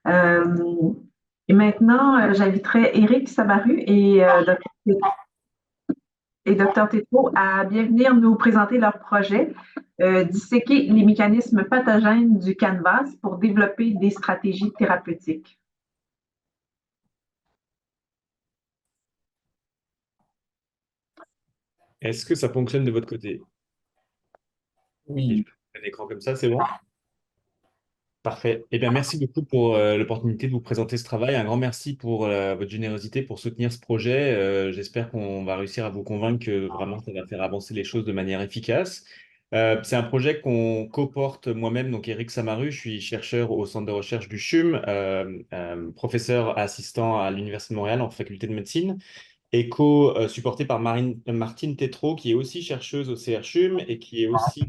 Euh, et maintenant, j'inviterai Éric Samaru et Dr Tétrault à bien venir nous présenter leur projet, disséquer les mécanismes pathogènes du canvas pour développer des stratégies thérapeutiques. Est-ce que ça fonctionne de votre côté? Et je Oui, peux faire un écran comme ça, c'est bon? Parfait. Eh bien, merci beaucoup pour l'opportunité de vous présenter ce travail. Un grand merci pour votre générosité pour soutenir ce projet. J'espère qu'on va réussir à vous convaincre que vraiment ça va faire avancer les choses de manière efficace. C'est un projet qu'on co-porte moi-même, donc Eric Samaru. Je suis chercheur au centre de recherche du CHUM, professeur assistant à l'Université de Montréal en faculté de médecine et co-supporté par Martine Tétrault, qui est aussi chercheuse au CRCHUM et qui est aussi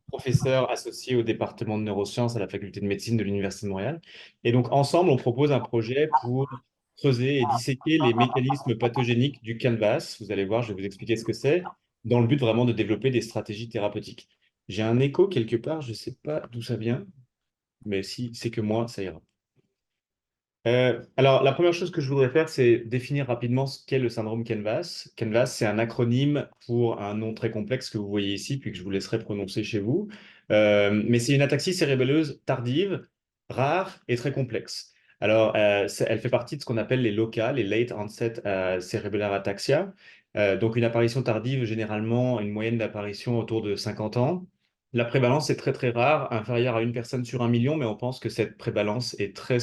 professeure associée au département de neurosciences à la faculté de médecine de l'Université de Montréal. Et donc, ensemble, on propose un projet pour creuser et disséquer les mécanismes pathogéniques du canvas. Vous allez voir, je vais vous expliquer ce que c'est, dans le but vraiment de développer des stratégies thérapeutiques. J'ai un écho quelque part, je ne sais pas d'où ça vient, mais si c'est que moi, ça ira. Alors, la première chose que je voudrais faire, c'est définir rapidement ce qu'est le syndrome Canvas. Canvas, c'est un acronyme pour un nom très complexe que vous voyez ici, puis que je vous laisserai prononcer chez vous. Mais c'est une ataxie cérébelleuse tardive, rare et très complexe. Alors, elle fait partie de ce qu'on appelle les LOCA, les Late Onset Cerebellar Ataxia. Donc, une apparition tardive, généralement une moyenne d'apparition autour de 50 ans. La prévalence est très très rare, inférieure à une personne sur 1 million, mais on pense que cette prévalence est très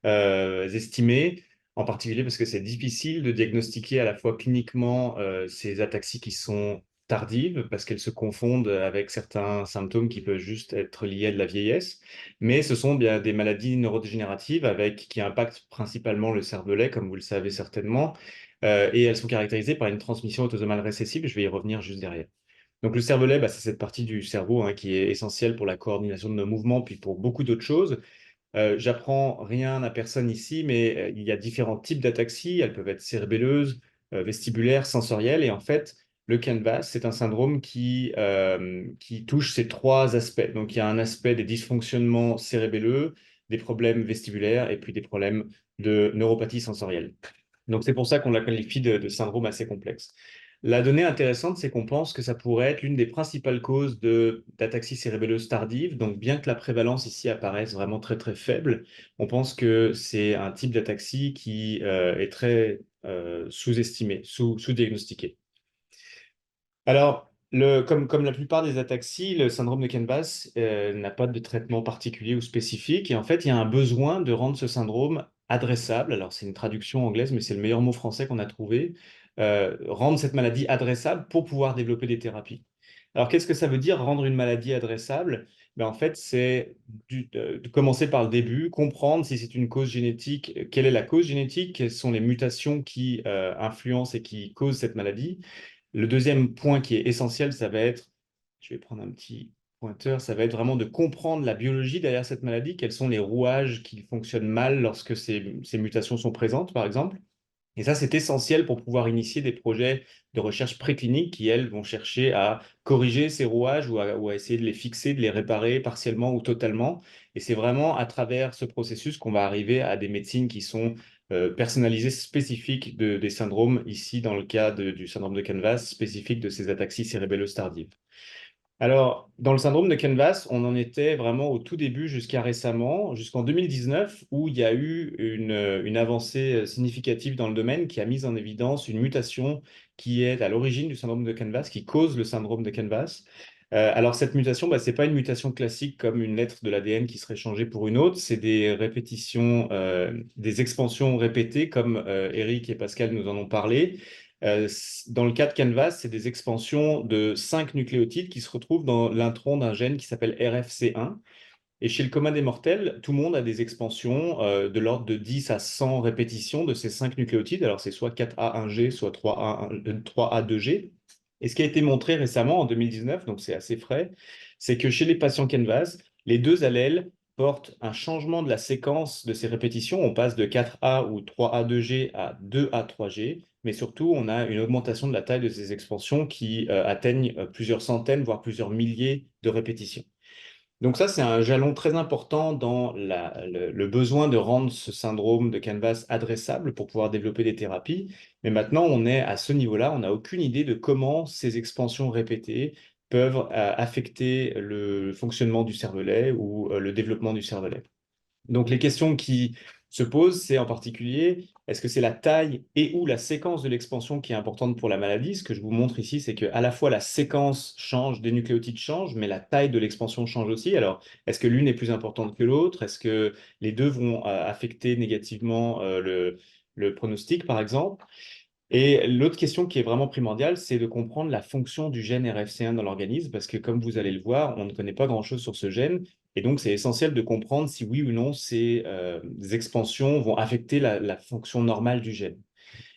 estimées, en particulier parce que c'est difficile de diagnostiquer à la fois cliniquement ces ataxies qui sont tardives, parce qu'elles se confondent avec certains symptômes qui peuvent juste être liés à de la vieillesse, mais ce sont bien des maladies neurodégénératives qui impactent principalement le cervelet, comme vous le savez certainement, et elles sont caractérisées par une transmission autosomale récessive, je vais y revenir juste derrière. Donc le cervelet, bah, c'est cette partie du cerveau hein, qui est essentielle pour la coordination de nos mouvements, puis pour beaucoup d'autres choses. J'apprends rien à personne ici, mais il y a différents types d'ataxies. Elles peuvent être cérébelleuses, vestibulaires, sensorielles. Et en fait, le canvas, c'est un syndrome qui touche ces trois aspects. Donc, il y a un aspect des dysfonctionnements cérébelleux, des problèmes vestibulaires et puis des problèmes de neuropathie sensorielle. Donc, c'est pour ça qu'on la qualifie de syndrome assez complexe. La donnée intéressante, c'est qu'on pense que ça pourrait être l'une des principales causes d'ataxie cérébelleuse tardive. Donc, bien que la prévalence ici apparaisse vraiment très très faible, on pense que c'est un type d'ataxie qui est très sous-estimé, sous-diagnostiqué. Alors, comme la plupart des ataxies, le syndrome de Canvas n'a pas de traitement particulier ou spécifique. Et en fait, il y a un besoin de rendre ce syndrome adressable. Alors, c'est une traduction anglaise, mais c'est le meilleur mot français qu'on a trouvé. Rendre cette maladie adressable pour pouvoir développer des thérapies. Alors, qu'est-ce que ça veut dire rendre une maladie adressable? Ben, en fait, c'est de commencer par le début, comprendre si c'est une cause génétique, quelle est la cause génétique, quelles sont les mutations qui influencent et qui causent cette maladie. Le deuxième point qui est essentiel, ça va être, je vais prendre un petit pointeur, ça va être vraiment de comprendre la biologie derrière cette maladie, quels sont les rouages qui fonctionnent mal lorsque ces mutations sont présentes, par exemple. Et ça, c'est essentiel pour pouvoir initier des projets de recherche préclinique qui, elles, vont chercher à corriger ces rouages ou à essayer de les fixer, de les réparer partiellement ou totalement. Et c'est vraiment à travers ce processus qu'on va arriver à des médecines qui sont personnalisées, spécifiques des syndromes, ici dans le cas du syndrome de Canvas, spécifique de ces ataxies cérébelleuses tardives. Alors, dans le syndrome de Canvas, on en était vraiment au tout début jusqu'à récemment, jusqu'en 2019, où il y a eu une avancée significative dans le domaine qui a mis en évidence une mutation qui est à l'origine du syndrome de Canvas, qui cause le syndrome de Canvas. Alors, cette mutation, bah, ce n'est pas une mutation classique comme une lettre de l'ADN qui serait changée pour une autre, c'est des répétitions, des expansions répétées, comme Eric et Pascal nous en ont parlé. Dans le cas de Canvas, c'est des expansions de 5 nucléotides qui se retrouvent dans l'intron d'un gène qui s'appelle RFC1. Et chez le commun des mortels, tout le monde a des expansions de l'ordre de 10 à 100 répétitions de ces 5 nucléotides. Alors, c'est soit 4A1G, soit 3A2G. Et ce qui a été montré récemment, en 2019, donc c'est assez frais, c'est que chez les patients Canvas, les deux allèles portent un changement de la séquence de ces répétitions. On passe de 4A ou 3A2G à 2A3G, mais surtout, on a une augmentation de la taille de ces expansions qui atteignent plusieurs centaines, voire plusieurs milliers de répétitions. Donc ça, c'est un jalon très important dans le besoin de rendre ce syndrome de Canvas adressable pour pouvoir développer des thérapies. Mais maintenant, on est à ce niveau-là, on n'a aucune idée de comment ces expansions répétées peuvent affecter le fonctionnement du cervelet ou le développement du cervelet. Donc, les questions qui se posent, c'est en particulier, est-ce que c'est la taille et ou la séquence de l'expansion qui est importante pour la maladie? Ce que je vous montre ici, c'est qu'à la fois la séquence change, des nucléotides changent, mais la taille de l'expansion change aussi. Alors, est-ce que l'une est plus importante que l'autre? Est-ce que les deux vont affecter négativement le pronostic, par exemple? Et l'autre question qui est vraiment primordiale, c'est de comprendre la fonction du gène RFC1 dans l'organisme, parce que comme vous allez le voir, on ne connaît pas grand-chose sur ce gène, et donc c'est essentiel de comprendre si oui ou non ces expansions vont affecter la fonction normale du gène.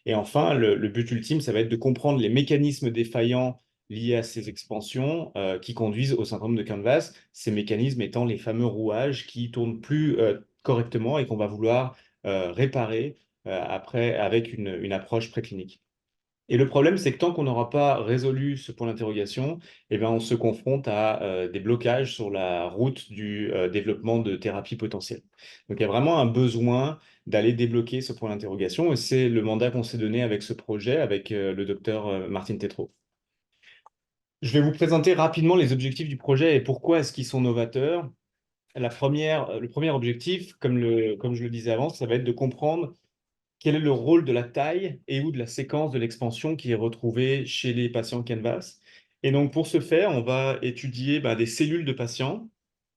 Et enfin, le but ultime, ça va être de comprendre les mécanismes défaillants liés à ces expansions qui conduisent au syndrome de Canvas, ces mécanismes étant les fameux rouages qui tournent plus correctement et qu'on va vouloir réparer après avec une approche préclinique. Et le problème, c'est que tant qu'on n'aura pas résolu ce point d'interrogation, eh ben, on se confronte à des blocages sur la route du développement de thérapies potentielles. Donc, il y a vraiment un besoin d'aller débloquer ce point d'interrogation, et c'est le mandat qu'on s'est donné avec ce projet, avec le docteur Martine Tétrault. Je vais vous présenter rapidement les objectifs du projet et pourquoi est-ce qu'ils sont novateurs. Le premier objectif, comme je le disais avant, ça va être de comprendre quel est le rôle de la taille et ou de la séquence de l'expansion qui est retrouvée chez les patients Canvas. Et donc, pour ce faire, on va étudier des cellules de patients.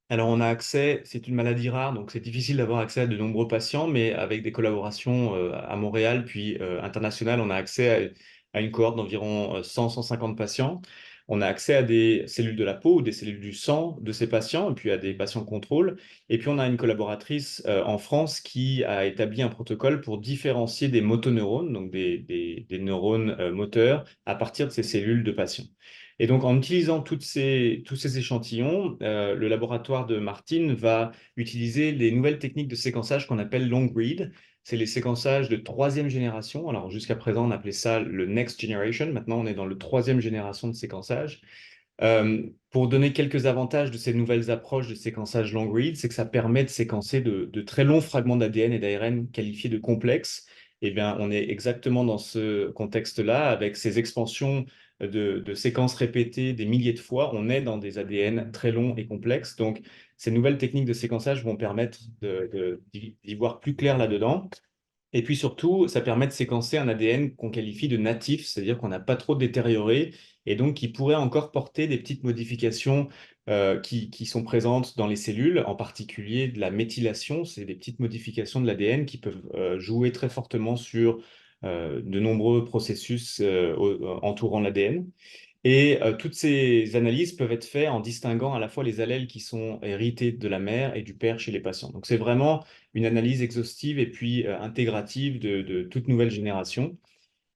Alors, on a accès, c'est une maladie rare, donc c'est difficile d'avoir accès à de nombreux patients, mais avec des collaborations à Montréal, puis internationales, on a accès à une cohorte d'environ 100-150 patients. On a accès à des cellules de la peau ou des cellules du sang de ces patients, et puis à des patients contrôle. Et puis, on a une collaboratrice en France qui a établi un protocole pour différencier des motoneurones, donc des neurones moteurs, à partir de ces cellules de patients. Et donc, en utilisant tous ces échantillons, le laboratoire de Martine va utiliser les nouvelles techniques de séquençage qu'on appelle long read. C'est les séquençages de troisième génération. Alors, jusqu'à présent, on appelait ça le next generation. Maintenant, on est dans le troisième génération de séquençage. Pour donner quelques avantages de ces nouvelles approches de séquençage long read, c'est que ça permet de séquencer de très longs fragments d'ADN et d'ARN qualifiés de complexes. Eh bien, on est exactement dans ce contexte-là, avec ces expansions de séquences répétées des milliers de fois. On est dans des ADN très longs et complexes. Donc, ces nouvelles techniques de séquençage vont permettre d'y voir plus clair là-dedans. Et puis surtout, ça permet de séquencer un ADN qu'on qualifie de natif, c'est-à-dire qu'on n'a pas trop détérioré et donc qui pourrait encore porter des petites modifications qui sont présentes dans les cellules, en particulier de la méthylation. C'est des petites modifications de l'ADN qui peuvent jouer très fortement sur de nombreux processus entourant l'ADN. Et toutes ces analyses peuvent être faites en distinguant à la fois les allèles qui sont hérités de la mère et du père chez les patients. Donc c'est vraiment une analyse exhaustive et puis intégrative de toute nouvelle génération.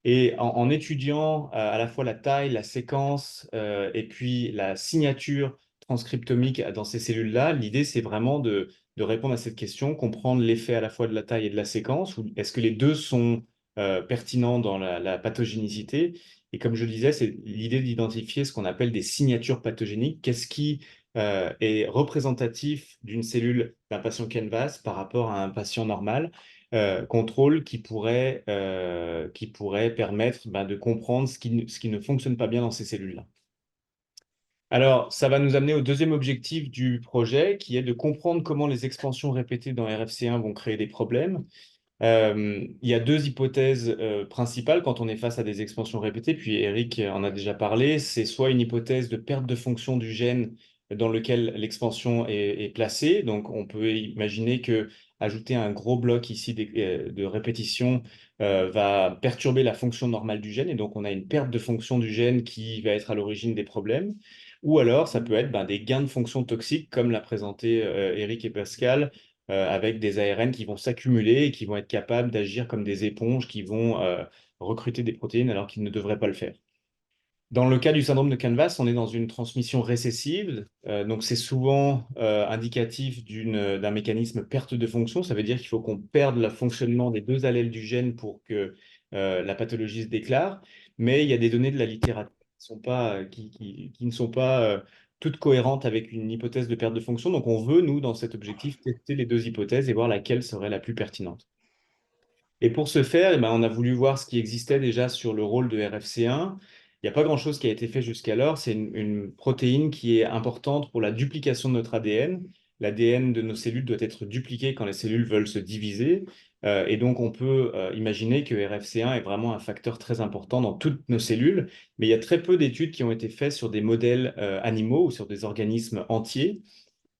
Et en étudiant à la fois la taille, la séquence et puis la signature transcriptomique dans ces cellules-là, l'idée c'est vraiment de répondre à cette question, comprendre l'effet à la fois de la taille et de la séquence, ou est-ce que les deux sont pertinents dans la pathogénicité? Et comme je le disais, c'est l'idée d'identifier ce qu'on appelle des signatures pathogéniques. Qu'est-ce qui est représentatif d'une cellule d'un patient Canvas par rapport à un patient normal? Contrôle qui pourrait permettre de comprendre ce qui ne fonctionne pas bien dans ces cellules-là. Alors, ça va nous amener au deuxième objectif du projet, qui est de comprendre comment les expansions répétées dans RFC1 vont créer des problèmes. Il y a deux hypothèses principales quand on est face à des expansions répétées, puis Eric en a déjà parlé. C'est soit une hypothèse de perte de fonction du gène dans lequel l'expansion est placée. Donc, on peut imaginer que ajouter un gros bloc ici de répétition va perturber la fonction normale du gène, et donc on a une perte de fonction du gène qui va être à l'origine des problèmes. Ou alors, ça peut être des gains de fonction toxiques, comme l'a présenté Eric et Pascal, avec des ARN qui vont s'accumuler et qui vont être capables d'agir comme des éponges qui vont recruter des protéines alors qu'ils ne devraient pas le faire. Dans le cas du syndrome de Canvas, on est dans une transmission récessive, donc c'est souvent indicatif d'un mécanisme perte de fonction. Ça veut dire qu'il faut qu'on perde le fonctionnement des deux allèles du gène pour que la pathologie se déclare. Mais il y a des données de la littérature qui ne sont pas toutes cohérentes avec une hypothèse de perte de fonction. Donc, on veut, nous, dans cet objectif, tester les deux hypothèses et voir laquelle serait la plus pertinente. Et pour ce faire, eh ben, on a voulu voir ce qui existait déjà sur le rôle de RFC1. Il n'y a pas grand-chose qui a été fait jusqu'alors. C'est une protéine qui est importante pour la duplication de notre ADN. L'ADN de nos cellules doit être dupliqué quand les cellules veulent se diviser. Et donc, on peut imaginer que RFC1 est vraiment un facteur très important dans toutes nos cellules. Mais il y a très peu d'études qui ont été faites sur des modèles animaux ou sur des organismes entiers.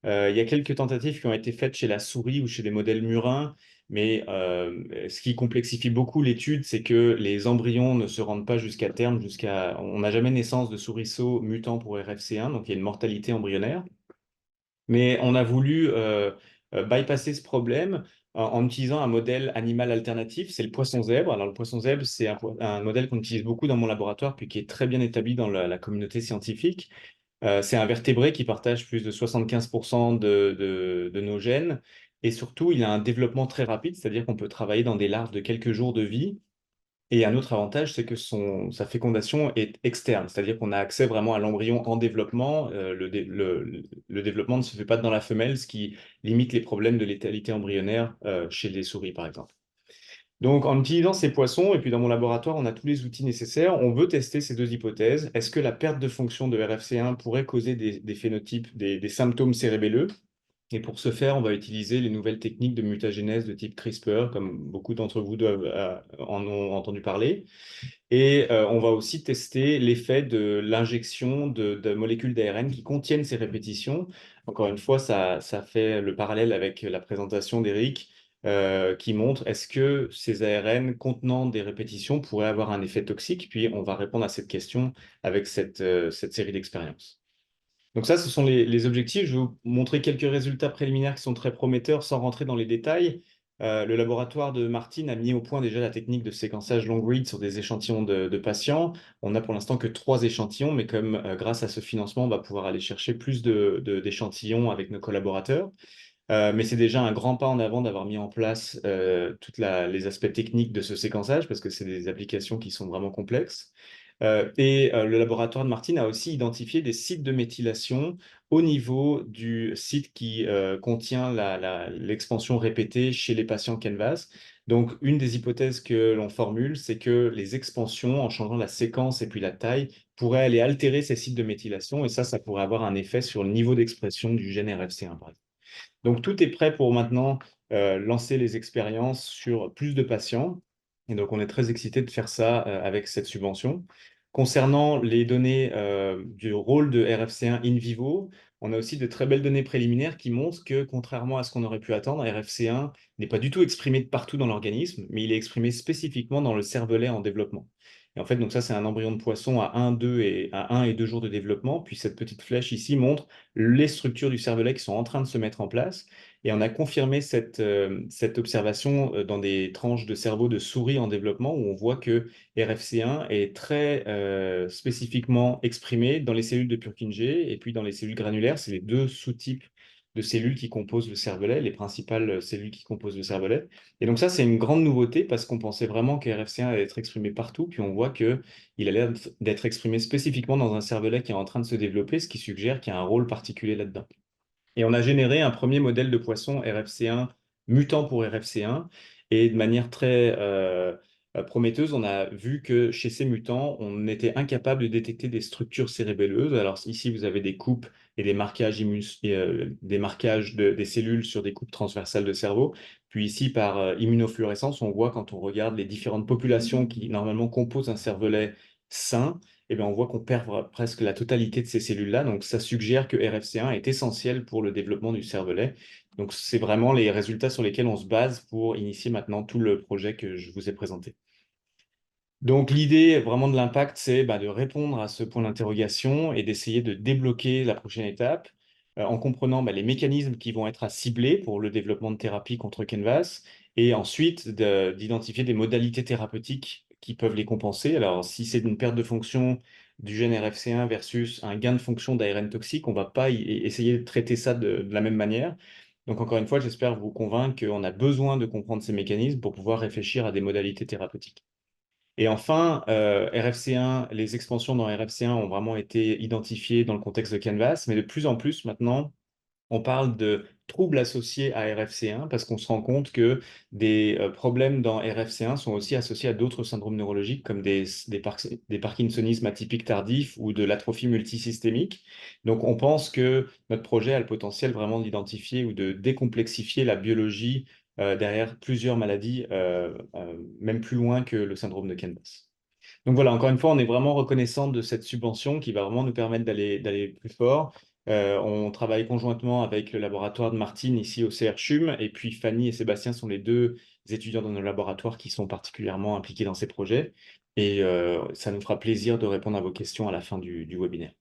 Il y a quelques tentatives qui ont été faites chez la souris ou chez des modèles murins, mais ce qui complexifie beaucoup l'étude, c'est que les embryons ne se rendent pas jusqu'à terme, on n'a jamais naissance de souriceaux mutants pour RFC1, donc il y a une mortalité embryonnaire. Mais on a voulu bypasser ce problème en utilisant un modèle animal alternatif, c'est le poisson zèbre. Alors le poisson zèbre, c'est un modèle qu'on utilise beaucoup dans mon laboratoire, puis qui est très bien établi dans la communauté scientifique. C'est un vertébré qui partage plus de 75% de nos gènes. Et surtout, il a un développement très rapide, c'est-à-dire qu'on peut travailler dans des larves de quelques jours de vie. Et un autre avantage, c'est que sa fécondation est externe, c'est-à-dire qu'on a accès vraiment à l'embryon en développement. Le développement ne se fait pas dans la femelle, ce qui limite les problèmes de létalité embryonnaire chez les souris, par exemple. Donc, en utilisant ces poissons, et puis dans mon laboratoire, on a tous les outils nécessaires, on veut tester ces deux hypothèses. Est-ce que la perte de fonction de RFC1 pourrait causer des phénotypes, des symptômes cérébelleux? Et pour ce faire, on va utiliser les nouvelles techniques de mutagénèse de type CRISPR, comme beaucoup d'entre vous en ont entendu parler. Et on va aussi tester l'effet de l'injection de molécules d'ARN qui contiennent ces répétitions. Encore une fois, ça fait le parallèle avec la présentation d'Eric qui montre est-ce que ces ARN contenant des répétitions pourraient avoir un effet toxique? Puis on va répondre à cette question avec cette série d'expériences. Donc ça, ce sont les objectifs. Je vais vous montrer quelques résultats préliminaires qui sont très prometteurs sans rentrer dans les détails. Le laboratoire de Martine a mis au point déjà la technique de séquençage long read sur des échantillons de patients. On n'a pour l'instant que 3 échantillons, mais comme grâce à ce financement, on va pouvoir aller chercher plus d'échantillons avec nos collaborateurs. Mais c'est déjà un grand pas en avant d'avoir mis en place tous les aspects techniques de ce séquençage, parce que c'est des applications qui sont vraiment complexes. Le laboratoire de Martine a aussi identifié des sites de méthylation au niveau du site qui contient l'expansion répétée chez les patients Canvas. Donc, une des hypothèses que l'on formule, c'est que les expansions, en changeant la séquence et puis la taille, pourraient aller altérer ces sites de méthylation, et ça pourrait avoir un effet sur le niveau d'expression du gène RFC1, par exemple. Donc, tout est prêt pour maintenant lancer les expériences sur plus de patients. Et donc, on est très excité de faire ça avec cette subvention. Concernant les données du rôle de RFC1 in vivo, on a aussi de très belles données préliminaires qui montrent que, contrairement à ce qu'on aurait pu attendre, RFC1 n'est pas du tout exprimé de partout dans l'organisme, mais il est exprimé spécifiquement dans le cervelet en développement. Et en fait, donc ça, c'est un embryon de poisson à 1, 2 et 2 jours de développement. Puis cette petite flèche ici montre les structures du cervelet qui sont en train de se mettre en place. Et on a confirmé cette observation dans des tranches de cerveau de souris en développement où on voit que RFC1 est très spécifiquement exprimé dans les cellules de Purkinje et puis dans les cellules granulaires. C'est les deux sous-types de cellules qui composent le cervelet, les principales cellules qui composent le cervelet. Et donc ça, c'est une grande nouveauté parce qu'on pensait vraiment que RFC1 allait être exprimé partout, puis on voit qu'il a l'air d'être exprimé spécifiquement dans un cervelet qui est en train de se développer, ce qui suggère qu'il y a un rôle particulier là-dedans. Et on a généré un premier modèle de poisson RFC1 mutant pour RFC1. Et de manière très prometteuse, on a vu que chez ces mutants, on était incapable de détecter des structures cérébelleuses. Alors ici, vous avez des coupes et des marquages, des cellules sur des coupes transversales de cerveau. Puis ici, par immunofluorescence, on voit quand on regarde les différentes populations qui normalement composent un cervelet sain, eh bien, on voit qu'on perd presque la totalité de ces cellules-là. Donc, ça suggère que RFC1 est essentiel pour le développement du cervelet. Donc, c'est vraiment les résultats sur lesquels on se base pour initier maintenant tout le projet que je vous ai présenté. Donc, l'idée vraiment de l'impact, c'est de répondre à ce point d'interrogation et d'essayer de débloquer la prochaine étape en comprenant les mécanismes qui vont être à cibler pour le développement de thérapie contre Canvas et ensuite d'identifier des modalités thérapeutiques qui peuvent les compenser. Alors, si c'est une perte de fonction du gène RFC1 versus un gain de fonction d'ARN toxique, on ne va pas essayer de traiter ça de la même manière. Donc, encore une fois, j'espère vous convaincre qu'on a besoin de comprendre ces mécanismes pour pouvoir réfléchir à des modalités thérapeutiques. Et enfin, RFC1, les expansions dans RFC1 ont vraiment été identifiées dans le contexte de Canvas, mais de plus en plus maintenant, on parle de troubles associés à RFC1 parce qu'on se rend compte que des problèmes dans RFC1 sont aussi associés à d'autres syndromes neurologiques comme des parkinsonismes atypiques tardifs ou de l'atrophie multisystémique. Donc on pense que notre projet a le potentiel vraiment d'identifier ou de décomplexifier la biologie derrière plusieurs maladies, même plus loin que le syndrome de Canvas. Donc voilà, encore une fois, on est vraiment reconnaissant de cette subvention qui va vraiment nous permettre d'aller plus fort. On travaille conjointement avec le laboratoire de Martine ici au CRCHUM, et puis Fanny et Sébastien sont les deux étudiants dans nos laboratoires qui sont particulièrement impliqués dans ces projets. Et ça nous fera plaisir de répondre à vos questions à la fin du webinaire.